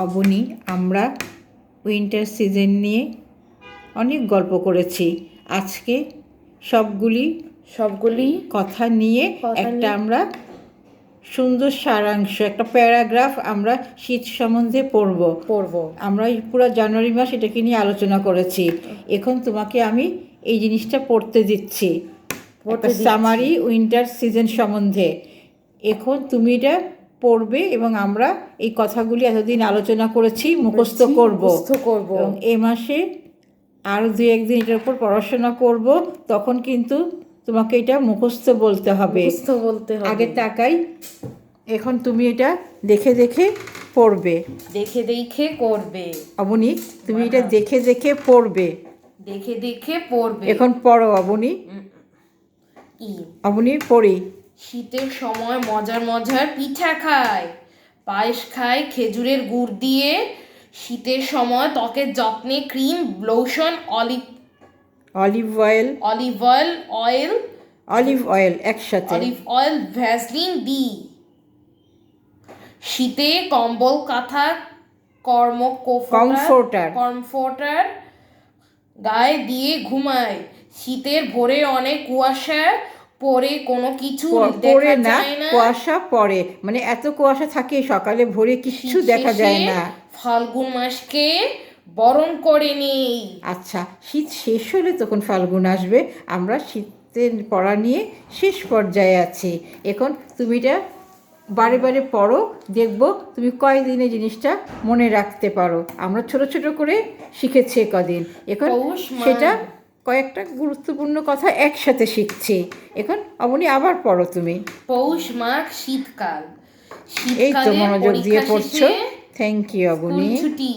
অবনী, আমরা winter season নিয়ে অনেক গল্প করেছি। আজকে সবগুলি কথা নিয়ে একটা আমরা সুন্দর সারাংশ, একটা প্যারাগ্রাফ আমরা শীত সম্বন্ধে পড়ব। আমরা পুরো জানুয়ারি মাস এটাকে নিয়ে আলোচনা করেছি। এখন তোমাকে আমি এই জিনিসটা পড়তে দিচ্ছি, সামারি উইন্টার সিজন সম্বন্ধে। এখন তুমি এটা পড়বে এবং আমরা এই কথাগুলি এতদিন আলোচনা করেছি মুখস্থ করব। এবং এ মাসে আরও 2-1 দিন এটার উপর পড়াশোনা করব। তখন কিন্তু তোমাকে এটা মুখস্থ বলতে হবে। আগে তাকাই। এখন তুমি এটা দেখে দেখে পড়বে, দেখে করবে। অবনী, তুমি এটা দেখে পড়বে। এখন পড়ো অবনী। অবনী পড়ি। শীতের সময় মজার পিঠা খায়, পায়েস খায় খেজুরের গুড় দিয়ে। শীতের সময় ত্বকের যত্নে ক্রিম, লোশন, অলিভ অয়েল একসাথে, ভ্যাসলিন দি। শীতে কম্বল, কাঁথা, কমফোর্টার গায়ে দিয়ে ঘুমায়। শীতের ভোরে অনেক কুয়াশা পরে, কোনো কিছু দেখা যায় না। কুয়াশা পড়ে মানে এত কুয়াশা থাকে সকালে ভোরে কিছু দেখা যায় না। ফাল্গুন মাসকে বরণ করে নেই। আচ্ছা, শীত শেষ হলে তখন ফাল্গুন আসবে। আমরা শীতের পড়া নিয়ে শেষ পর্যায়ে আছি। এখন তুমি এটা বারে বারে পড়ো, দেখবো তুমি কয়দিনে জিনিসটা মনে রাখতে পারো। আমরা ছোট ছোট করে শিখেছি কদিন, এখন সেটা কয়েকটা গুরুত্বপূর্ণ কথা একসাথে শিখছি। এখন অবনী আবার পড়ো তুমি। পৌষ মাঘ শীতকাল, এই তো মনোযোগ দিয়ে পড়ছো। Thank you Abani. ছুটি।